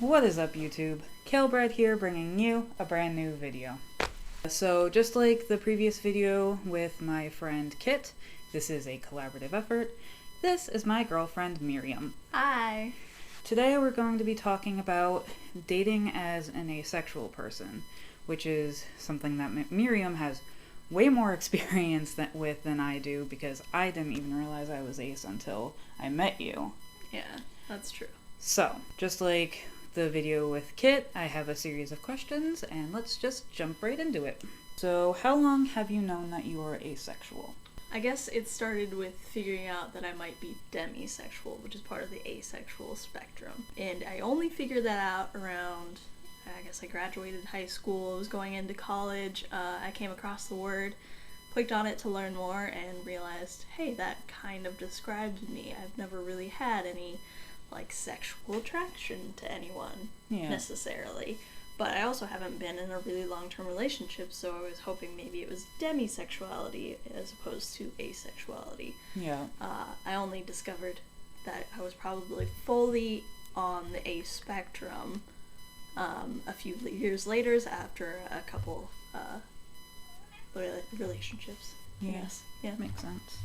What is up, YouTube? Kalebread here, bringing you a brand new video. So just like the previous video with my friend Kit, this is a collaborative effort. This is my girlfriend Miriam. Hi! Today we're going to be talking about dating as an asexual person, which is something that Miriam has way more experience with than I do, because I didn't even realize I was ace until I met you. Yeah, that's true. So, just like the video with Kit, I have a series of questions, and let's just jump right into it. So, how long have you known that you are asexual? I guess it started with figuring out that I might be demisexual, which is part of the asexual spectrum. And I only figured that out around, I guess I graduated high school, I was going into college, I came across the word, clicked on it to learn more, and realized, hey, that kind of describes me. I've never really had any sexual attraction to anyone necessarily, but I also haven't been in a really long-term relationship, so I was hoping maybe it was demisexuality as opposed to asexuality. I only discovered that I was probably fully on the ace spectrum a few years later, after a couple relationships. Yes, yeah, makes sense.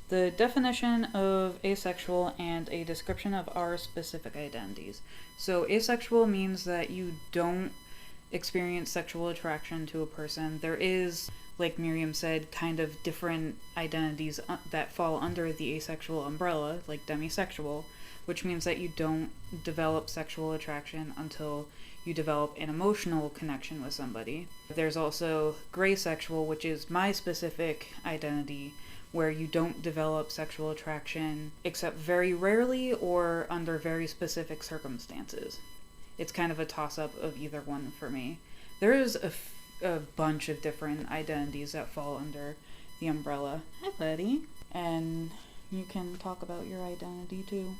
The definition of asexual and a description of our specific identities. So asexual means that you don't experience sexual attraction to a person. There is, like Miriam said, kind of different identities that fall under the asexual umbrella, like demisexual, which means that you don't develop sexual attraction until you develop an emotional connection with somebody. There's also gray sexual, which is my specific identity, where you don't develop sexual attraction except very rarely or under very specific circumstances. It's kind of a toss-up of either one for me. There is a bunch of different identities that fall under the umbrella. Hi, buddy. And you can talk about your identity too.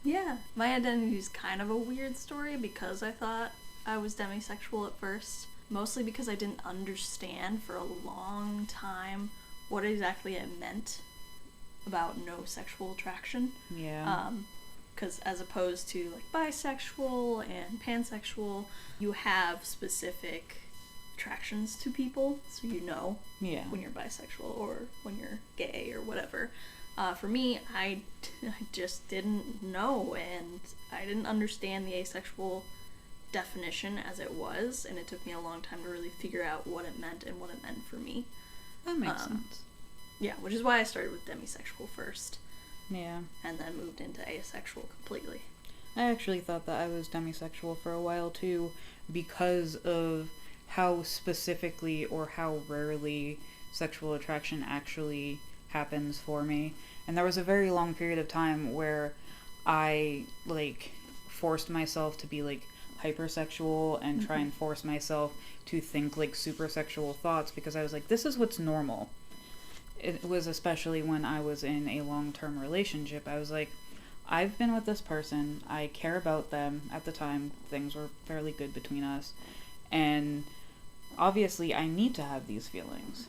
Yeah, my identity is kind of a weird story because I thought I was demisexual at first, mostly because I didn't understand for a long time what exactly it meant about no sexual attraction. Yeah. Because as opposed to bisexual and pansexual, you have specific attractions to people, so you know when you're bisexual or when you're gay or whatever. For me, I just didn't know, and I didn't understand the asexual definition as it was, and it took me a long time to really figure out what it meant and what it meant for me. That makes sense. Yeah, which is why I started with demisexual first. Yeah. And then moved into asexual completely. I actually thought that I was demisexual for a while too, because of how specifically or how rarely sexual attraction actually happens for me. And there was a very long period of time where I forced myself to be hypersexual and try and force myself to think super sexual thoughts, because I was like, this is what's normal. It was especially when I was in a long-term relationship. I was like, I've been with this person, I care about them. At the time, things were fairly good between us, and obviously I need to have these feelings.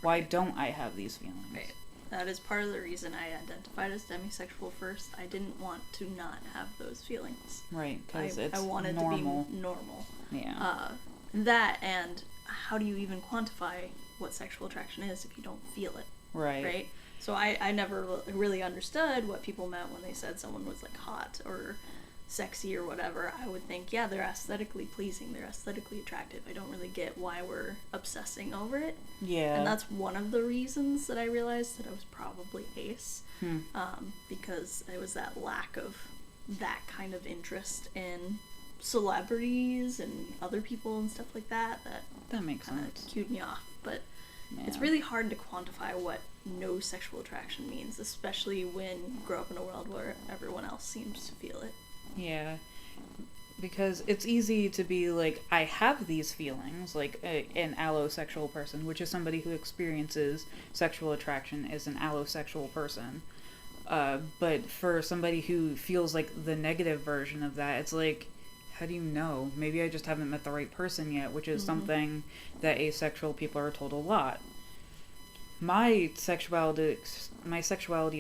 Why don't I have these feelings? Right. That is part of the reason I identified as demisexual first. I didn't want to not have those feelings. Right, because it's I wanted normal. to be normal. Yeah. That, and how do you even quantify what sexual attraction is if you don't feel it? Right? So I never really understood what people meant when they said someone was hot or sexy or whatever. I would think, yeah, they're aesthetically pleasing, they're aesthetically attractive. I don't really get why we're obsessing over it. Yeah. And that's one of the reasons that I realized that I was probably ace. Because it was that lack of that kind of interest in celebrities and other people and stuff like that makes sense. Cued me off. But it's really hard to quantify what no sexual attraction means, especially when you grow up in a world where everyone else seems to feel it. Yeah, because it's easy to be I have these feelings, an allosexual person, which is somebody who experiences sexual attraction as an allosexual person. But for somebody who feels the negative version of that, it's how do you know? Maybe I just haven't met the right person yet, which is something that asexual people are told a lot. My sexuality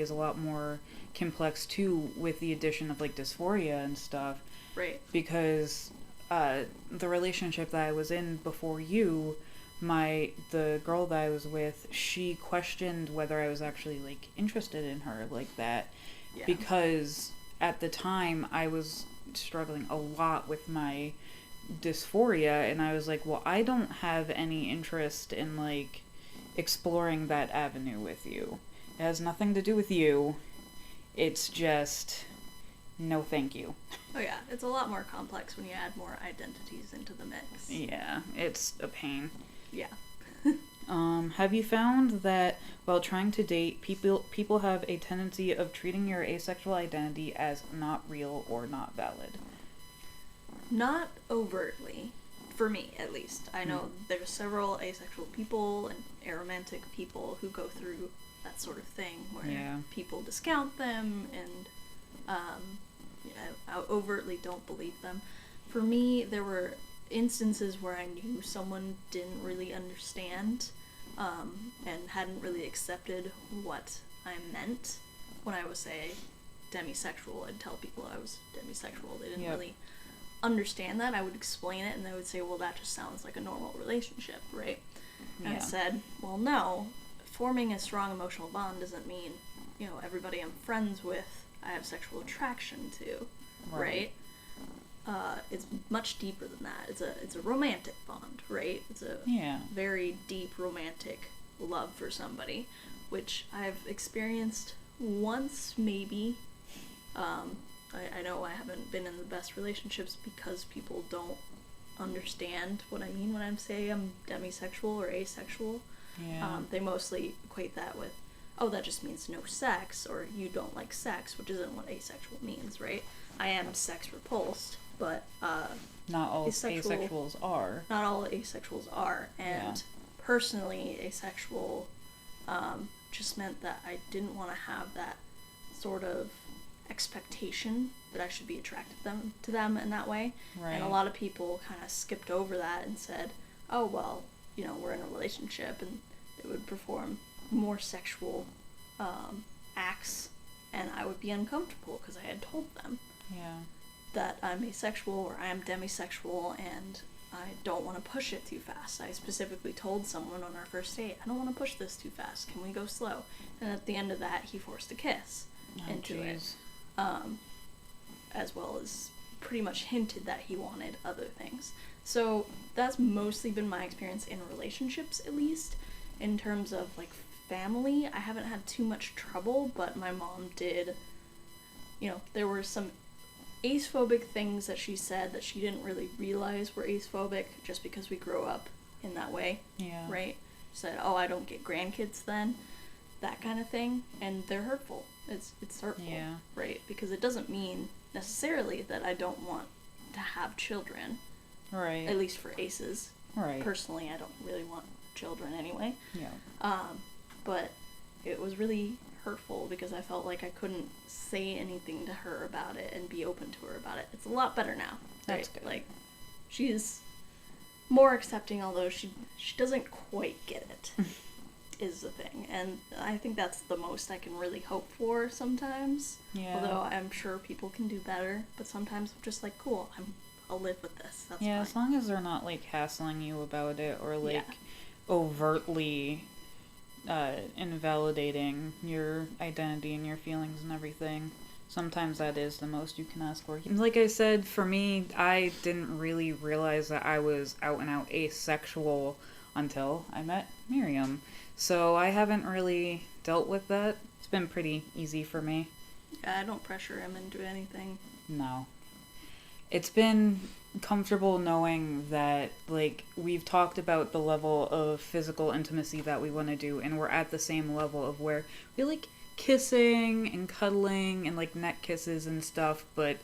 is a lot more complex too, with the addition of dysphoria and stuff. Right. Because the relationship that I was in before you, the girl that I was with, she questioned whether I was actually like interested in her like that, Yeah. because at the time I was struggling a lot with my dysphoria, and I was like, well, I don't have any interest in like exploring that avenue with you. It has nothing to do with you. It's just no thank you. Oh yeah, it's a lot more complex when you add more identities into the mix. Yeah, it's a pain. Yeah. Have you found that while trying to date, people have a tendency of treating your asexual identity as not real or not valid? Not overtly, for me at least. I know there's several asexual people and aromantic people who go through that sort of thing where people discount them and overtly don't believe them. For me, there were instances where I knew someone didn't really understand and hadn't really accepted what I meant when I would say demisexual. I'd tell people I was demisexual. They didn't really understand that. I would explain it and they would say, well, that just sounds like a normal relationship, right? And I said, well, no, forming a strong emotional bond doesn't mean, everybody I'm friends with I have sexual attraction to, right? It's much deeper than that. It's a romantic bond, right? It's a very deep romantic love for somebody, which I've experienced once, maybe. I know I haven't been in the best relationships because people don't understand what I mean when I'm saying I'm demisexual or asexual. They mostly equate that with, oh, that just means no sex, or you don't like sex, which isn't what asexual means, right? I am sex repulsed, but not all asexuals are. Not all asexuals are, and personally, asexual just meant that I didn't want to have that sort of expectation that I should be attracted to them in that way. Right. And a lot of people kind of skipped over that and said, oh, well, we're in a relationship, and they would perform more sexual acts, and I would be uncomfortable because I had told them that I'm asexual or I am demisexual, and I don't want to push it too fast. I specifically told someone on our first date, I don't want to push this too fast. Can we go slow? And at the end of that, he forced a kiss into it. As well as pretty much hinted that he wanted other things. So that's mostly been my experience in relationships, at least. In terms of like family, I haven't had too much trouble, but my mom did, there were some acephobic things that she said that she didn't really realize were acephobic just because we grow up in that way. Yeah. Right? She said, oh, I don't get grandkids then. That kind of thing. And they're hurtful. It's hurtful. Yeah. Right? Because it doesn't mean necessarily that I don't want to have children. Right. At least for aces. Right. Personally, I don't really want children anyway. Yeah. But it was really hurtful because I felt like I couldn't say anything to her about it and be open to her about it. It's a lot better now. That's good. Like, she's more accepting, although she doesn't quite get it. Is the thing, and I think that's the most I can really hope for sometimes. Yeah. Although I'm sure people can do better, but sometimes I'm just like, cool, I'll live with this. That's fine. As long as they're not like hassling you about it or like overtly invalidating your identity and your feelings and everything. Sometimes that is the most you can ask for. Like I said, for me, I didn't really realize that I was out and out asexual until I met Miriam. So I haven't really dealt with that. It's been pretty easy for me. Yeah, I don't pressure him into anything. No. It's been comfortable knowing that, like, we've talked about the level of physical intimacy that we want to do, and we're at the same level of where we like kissing and cuddling and like neck kisses and stuff, but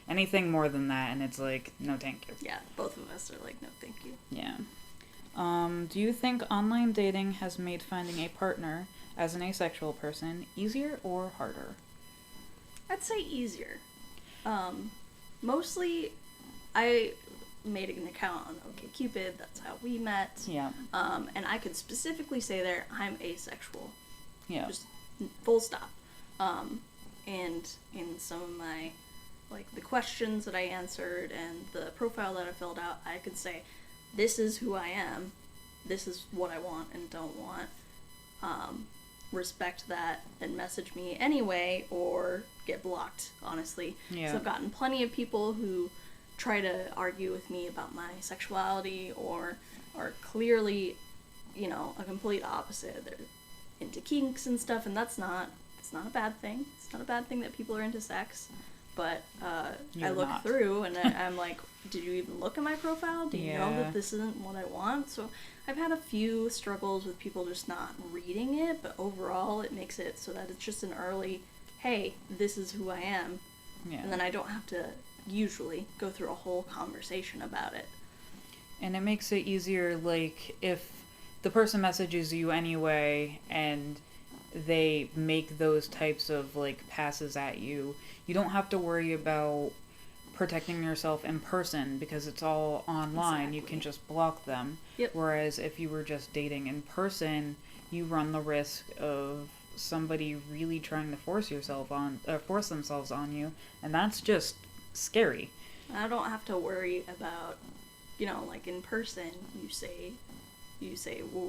anything more than that, and it's like, no thank you. Yeah, both of us are like, no thank you. Yeah. Do you think online dating has made finding a partner as an asexual person easier or harder? I'd say easier. Mostly, I made an account on OkCupid. That's how we met. Yeah. And I could specifically say there, I'm asexual. Yeah. Just full stop. And in some of my like the questions that I answered and the profile that I filled out, I could say, this is who I am, this is what I want and don't want. Respect that and message me anyway, or get blocked, honestly. Yeah. So I've gotten plenty of people who try to argue with me about my sexuality or are clearly, you know, a complete opposite. They're into kinks and stuff, and it's not a bad thing. It's not a bad thing that people are into sex. But I look through and I'm like, did you even look at my profile? Do you know that this isn't what I want? So I've had a few struggles with people just not reading it, but overall it makes it so that it's just an early, hey, this is who I am. Yeah. And then I don't have to usually go through a whole conversation about it. And it makes it easier, like, if the person messages you anyway and they make those types of, like, passes at you, you don't have to worry about protecting yourself in person because it's all online. Exactly. You can just block them. Yep. Whereas if you were just dating in person, you run the risk of somebody really trying to force themselves on you, and that's just scary. I don't have to worry about, you know, like in person, you say,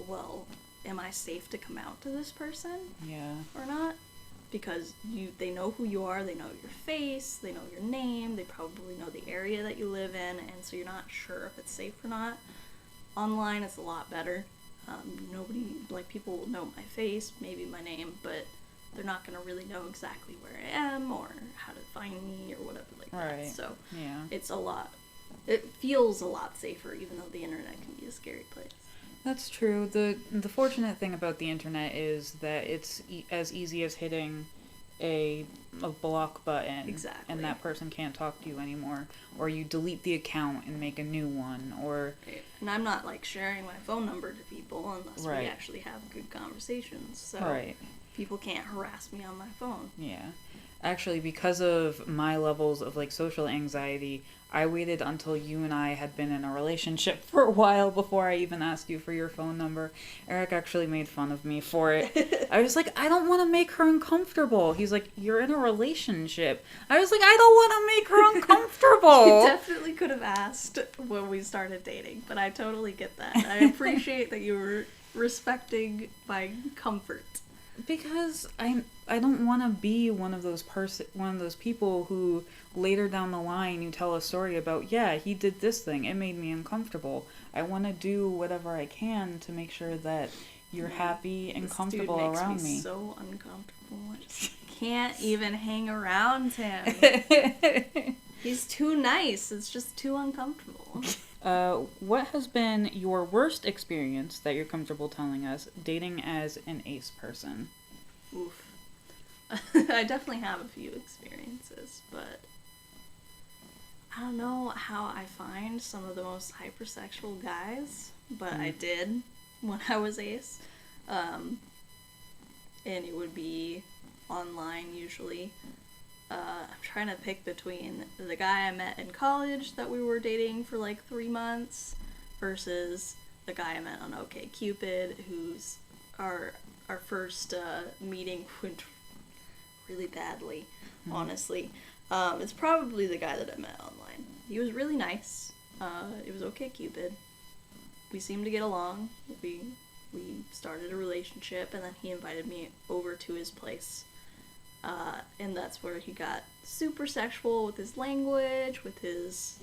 well, am I safe to come out to this person? Yeah. Or not? Because they know who you are, they know your face, they know your name, they probably know the area that you live in, and so you're not sure if it's safe or not. Online, it's a lot better. People will know my face, maybe my name, but they're not going to really know exactly where I am or how to find me or whatever like that. So it feels a lot safer, even though the internet can be a scary place. That's true. The fortunate thing about the internet is that it's as easy as hitting a block button. Exactly. And that person can't talk to you anymore. Or you delete the account and make a new one. Or And I'm not, like, sharing my phone number to people unless we actually have good conversations. So people can't harass me on my phone. Yeah. Actually, because of my levels of, like, social anxiety, I waited until you and I had been in a relationship for a while before I even asked you for your phone number. Eric actually made fun of me for it. I was like, I don't want to make her uncomfortable. He's like, you're in a relationship. I was like, I don't want to make her uncomfortable. You definitely could have asked when we started dating, but I totally get that. I appreciate that you were respecting my comfort. Because I don't want to be one of those people who later down the line you tell a story about, yeah, he did this thing, it made me uncomfortable. I want to do whatever I can to make sure that you're happy and comfortable around me. This dude makes me so uncomfortable. I just can't even hang around him. He's too nice. It's just too uncomfortable. What has been your worst experience that you're comfortable telling us dating as an ace person? Oof. I definitely have a few experiences, but I don't know how I find some of the most hypersexual guys, but I did when I was ace. And it would be online usually. I'm trying to pick between the guy I met in college that we were dating for like 3 months versus the guy I met on OkCupid, who's our first meeting went really badly, honestly. It's probably the guy that I met online. He was really nice. It was OkCupid. We seemed to get along. We started a relationship, and then he invited me over to his place. And that's where he got super sexual with his language, with his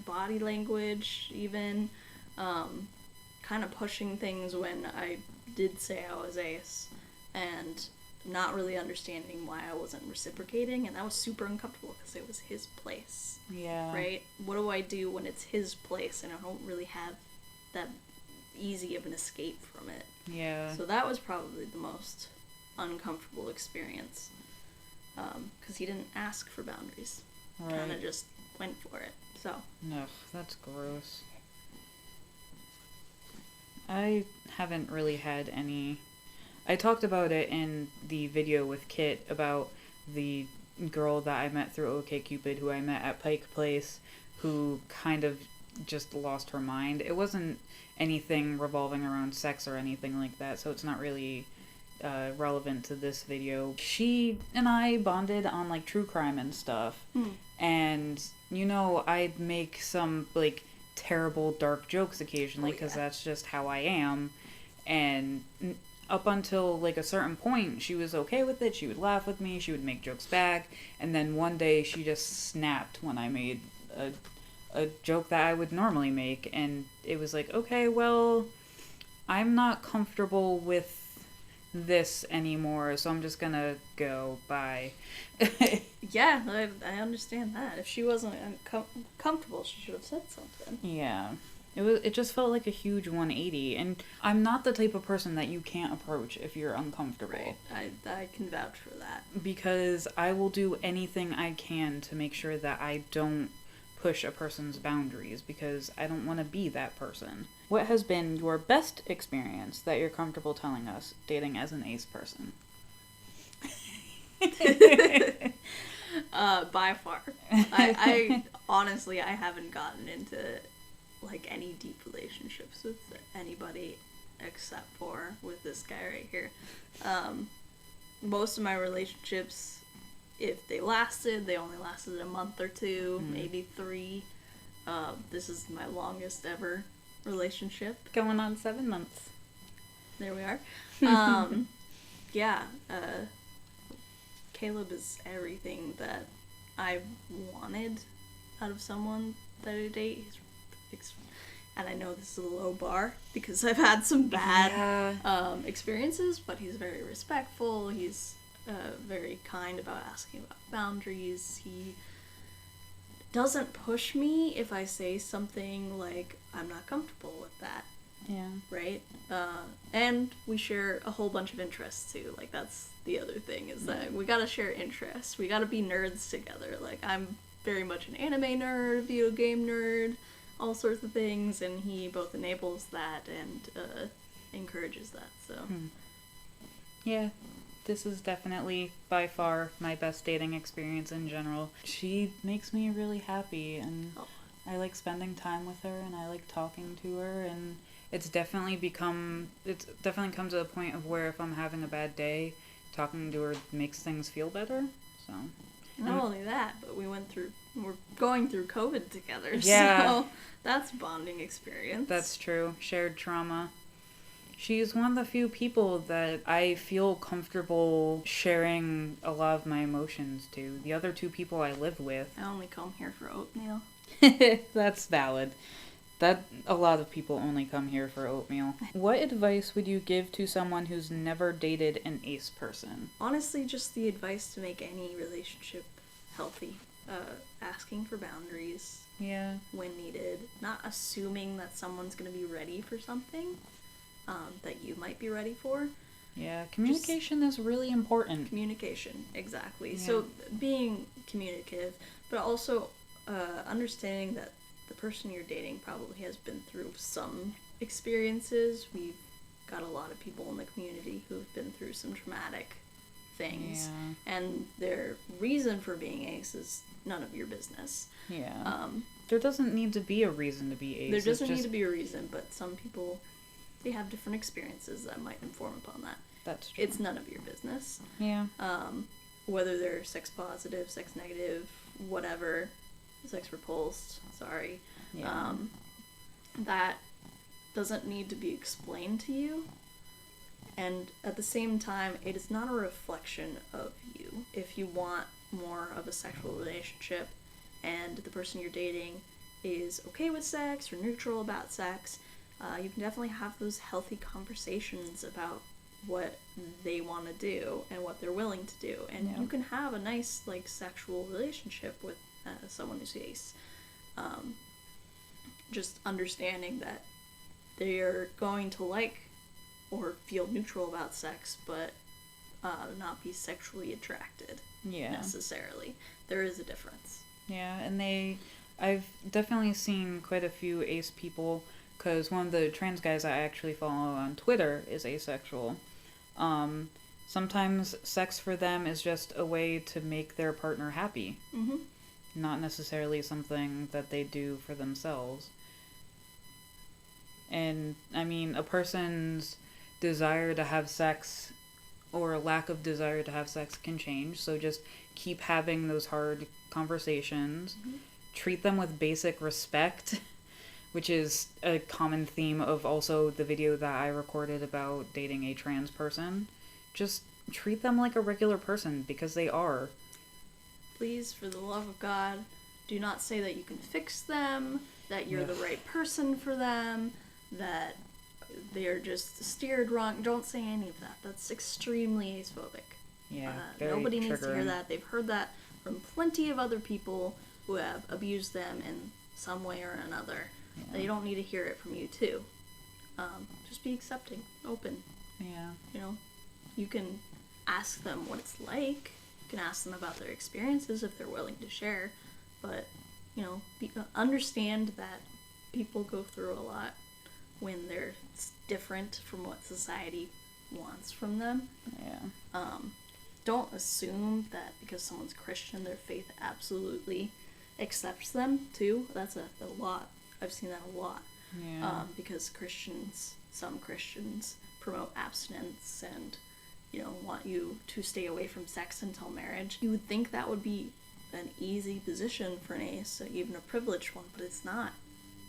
body language, even kind of pushing things when I did say I was ace, and not really understanding why I wasn't reciprocating, and that was super uncomfortable because it was his place. Yeah. Right? What do I do when it's his place and I don't really have that easy of an escape from it? Yeah. So that was probably the most uncomfortable experience, because he didn't ask for boundaries. Right. Kind of just went for it. So. No, that's gross. I haven't really had any. I talked about it in the video with Kit about the girl that I met through OkCupid, who I met at Pike Place, who kind of just lost her mind. It wasn't anything revolving around sex or anything like that, so it's not really relevant to this video. She and I bonded on like true crime and stuff. And I'd make some like terrible dark jokes occasionally because that's just how I am. And up until like a certain point, she was okay with it. She would laugh with me. She would make jokes back. And then one day she just snapped when I made a joke that I would normally make. And it was like, okay, well, I'm not comfortable with this anymore, so I'm just gonna go. Bye. Yeah, I understand that. If she wasn't comfortable, she should have said something. Yeah. It just felt like a huge 180, and I'm not the type of person that you can't approach if you're uncomfortable. Right. I can vouch for that. Because I will do anything I can to make sure that I don't push a person's boundaries, because I don't want to be that person. What has been your best experience that you're comfortable telling us dating as an ace person? By far. I honestly, I haven't gotten into like any deep relationships with anybody except for with this guy right here. Most of my relationships, if they lasted, they only lasted a month or two, maybe 3. This is my longest ever relationship. Going on 7 months. There we are. Yeah. Caleb is everything that I wanted out of someone that I date. And I know this is a low bar because I've had some bad experiences, but he's very respectful. He's very kind about asking about boundaries. He doesn't push me if I say something like, I'm not comfortable with that. Yeah. Right? And we share a whole bunch of interests too. Like, that's the other thing, is that we gotta share interests. We gotta be nerds together. Like, I'm very much an anime nerd, video game nerd, all sorts of things, and he both enables that and encourages that, so. Yeah, this is definitely by far my best dating experience in general. She makes me really happy, and I like spending time with her, and I like talking to her, and it's definitely come to a point of where if I'm having a bad day, talking to her makes things feel better, so. Not only that, but we're going through COVID together, yeah. So that's a bonding experience. That's true. Shared trauma. She's one of the few people that I feel comfortable sharing a lot of my emotions to. The other 2 people I live with. I only come here for oatmeal. That's valid. That a lot of people only come here for oatmeal. What advice would you give to someone who's never dated an ace person? Honestly, just the advice to make any relationship healthy. Asking for boundaries. Yeah. When needed. Not assuming that someone's going to be ready for something that you might be ready for. Yeah, communication is really important. Communication, exactly. Yeah. So being communicative, but also understanding that the person you're dating probably has been through some experiences. We've got a lot of people in the community who've been through some traumatic things. Yeah. And their reason for being ace is none of your business. Yeah. There doesn't need to be a reason to be ace. There doesn't need to be a reason, but some people, they have different experiences that might inform upon that. That's true. It's none of your business. Yeah. Whether they're sex positive, sex negative, whatever, sex repulsed, sorry. Yeah. That doesn't need to be explained to you. And at the same time, it is not a reflection of you. If you want more of a sexual relationship and the person you're dating is okay with sex or neutral about sex, you can definitely have those healthy conversations about what they want to do and what they're willing to do. And you can have a nice, like, sexual relationship with someone who's ace. Just understanding that they're going to like or feel neutral about sex, but not be sexually attracted necessarily. There is a difference. Yeah, and I've definitely seen quite a few ace people, because one of the trans guys I actually follow on Twitter is asexual. Sometimes sex for them is just a way to make their partner happy. Mm-hmm. Not necessarily something that they do for themselves. And, I mean, a person's desire to have sex or lack of desire to have sex can change. So just keep having those hard conversations. Mm-hmm. Treat them with basic respect, which is a common theme of also the video that I recorded about dating a trans person. Just treat them like a regular person, because they are. Please, for the love of God, do not say that you can fix them, that you're the right person for them, that they're just steered wrong. Don't say any of that. That's extremely asophobic. Yeah, nobody triggering. needs to hear that. They've heard that from plenty of other people who have abused them in some way or another. Yeah. They don't need to hear it from you too. Just be accepting, open. Yeah. You know, you can ask them what it's like. You can ask them about their experiences if they're willing to share. But, you know, understand that people go through a lot when they're different from what society wants from them. Yeah. Don't assume that because someone's Christian, their faith absolutely accepts them too. That's a lot. I've seen that a lot. Yeah. Because some Christians promote abstinence and, you know, want you to stay away from sex until marriage. You would think that would be an easy position for an ace, even a privileged one, but it's not.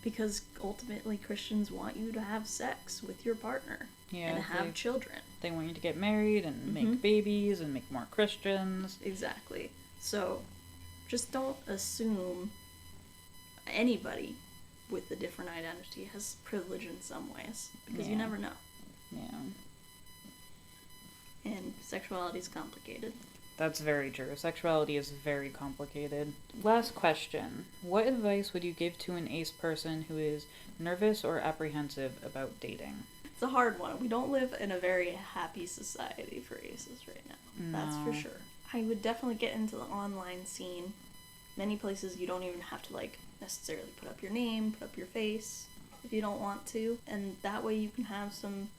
Because ultimately Christians want you to have sex with your partner and have children. They want you to get married and make babies and make more Christians. Exactly. So just don't assume anybody with a different identity has privilege in some ways, because you never know. Yeah. And sexuality is complicated. That's very true. Sexuality is very complicated. Last question. What advice would you give to an ace person who is nervous or apprehensive about dating? It's a hard one. We don't live in a very happy society for aces right now. No. That's for sure. I would definitely get into the online scene. Many places you don't even have to, like, necessarily put up your name, put up your face if you don't want to. And that way you can have some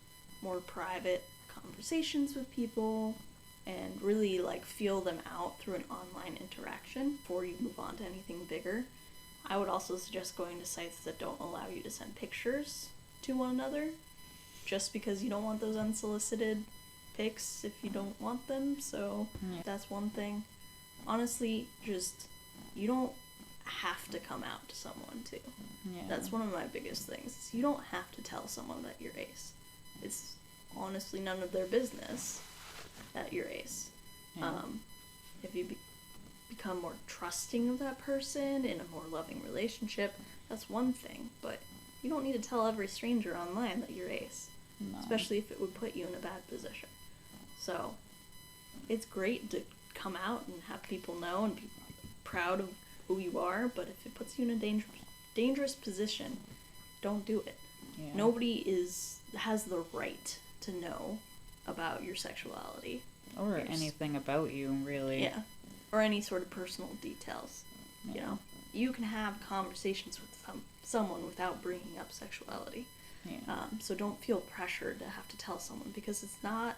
more private conversations with people and really, like, feel them out through an online interaction before you move on to anything bigger. I would also suggest going to sites that don't allow you to send pictures to one another, just because you don't want those unsolicited pics if you don't want them. So that's one thing. Honestly, just, you don't have to come out to someone too. Yeah. That's one of my biggest things. You don't have to tell someone that you're ace. It's honestly none of their business that you're ace. Yeah. If you become more trusting of that person in a more loving relationship, that's one thing, but you don't need to tell every stranger online that you're ace. No. Especially if it would put you in a bad position. So it's great to come out and have people know and be proud of who you are, but if it puts you in a dangerous position, don't do it. Yeah. Nobody has the right to know about your sexuality. Or anything about you, really. Yeah. Or any sort of personal details. Yeah. You know, you can have conversations with someone without bringing up sexuality. Yeah. So don't feel pressured to have to tell someone, because it's not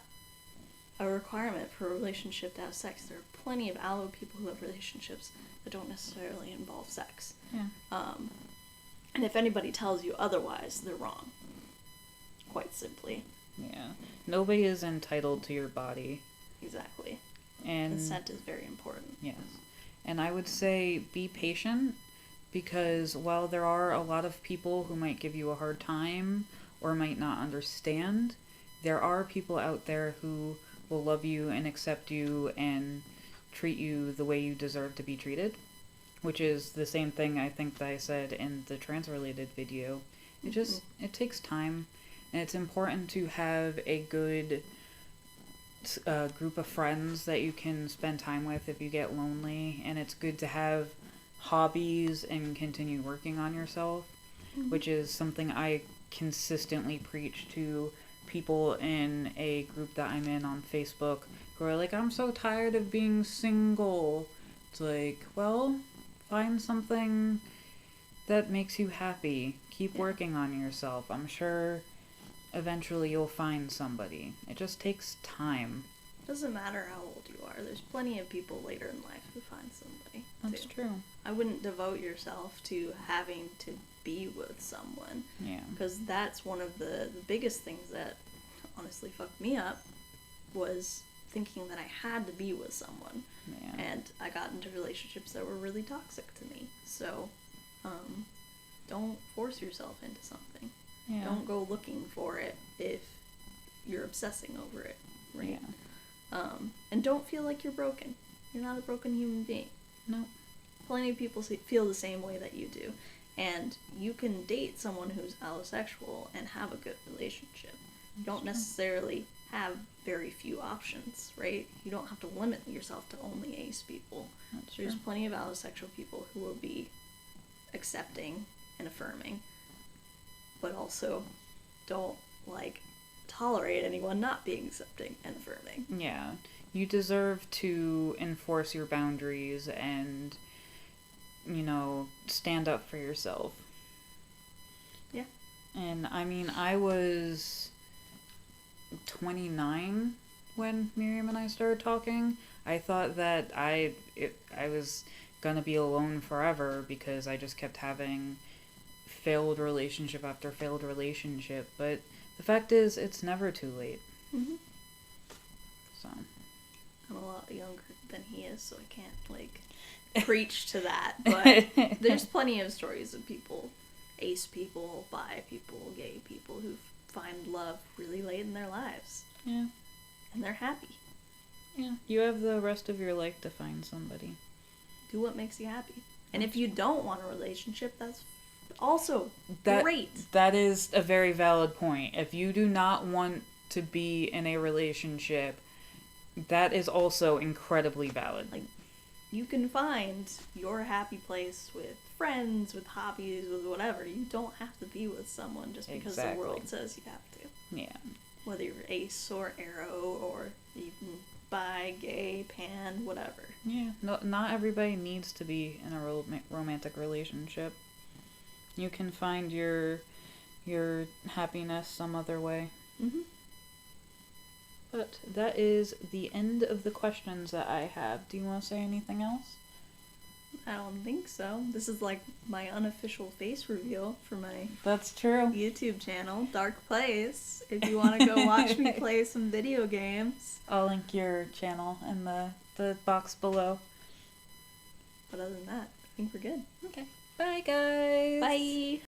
a requirement for a relationship to have sex. There are plenty of allo people who have relationships that don't necessarily involve sex. Yeah. And if anybody tells you otherwise, they're wrong. Quite simply. Yeah. Nobody is entitled to your body. Exactly. And consent is very important. Yes. And I would say be patient, because while there are a lot of people who might give you a hard time or might not understand, there are people out there who will love you and accept you and treat you the way you deserve to be treated, which is the same thing I think that I said in the trans-related video. It takes time, and it's important to have a good group of friends that you can spend time with if you get lonely, and it's good to have hobbies and continue working on yourself, which is something I consistently preach to people in a group that I'm in on Facebook who are like, I'm so tired of being single. It's like, well, find something that makes you happy. Keep working on yourself. I'm sure eventually you'll find somebody. It just takes time. Doesn't matter how old you are. There's plenty of people later in life who find somebody. That's true. I wouldn't devote yourself to having to be with someone. Yeah. Because that's one of the biggest things that honestly fucked me up was thinking that I had to be with someone. Yeah. And I got into relationships that were really toxic to me. So, don't force yourself into something. Yeah. Don't go looking for it if you're obsessing over it, right? Yeah. And don't feel like you're broken. You're not a broken human being. No. Plenty of people feel the same way that you do. And you can date someone who's allosexual and have a good relationship. You don't necessarily have very few options, right? You don't have to limit yourself to only ace people. There's plenty of allosexual people who will be accepting and affirming, but also don't, like, tolerate anyone not being accepting and affirming. Yeah. You deserve to enforce your boundaries and, you know, stand up for yourself. Yeah. And, I mean, I was 29 when Miriam and I started talking. I thought that I was gonna be alone forever because I just kept having failed relationship after failed relationship. But the fact is, it's never too late. Mm-hmm. So. I'm a lot younger than he is, so I can't, like, preach to that. But there's plenty of stories of people, ace people, bi people, gay people, who find love really late in their lives. Yeah. And they're happy. Yeah. You have the rest of your life to find somebody. Do what makes you happy. And if you don't want a relationship, that's also great. That is a very valid point. If you do not want to be in a relationship, that is also incredibly valid. Like, you can find your happy place with friends, with hobbies, with whatever. You don't have to be with someone just because the world says you have to. Yeah. Whether you're ace or arrow or even bi, gay, pan, whatever. Yeah. No, not everybody needs to be in a romantic relationship. You can find your happiness some other way. Mm-hmm. But that is the end of the questions that I have. Do you want to say anything else? I don't think so. This is like my unofficial face reveal for my That's true. YouTube channel, Dark Place. If you want to go watch me play some video games. I'll link your channel in the box below. But other than that, I think we're good. Okay. Bye, guys. Bye.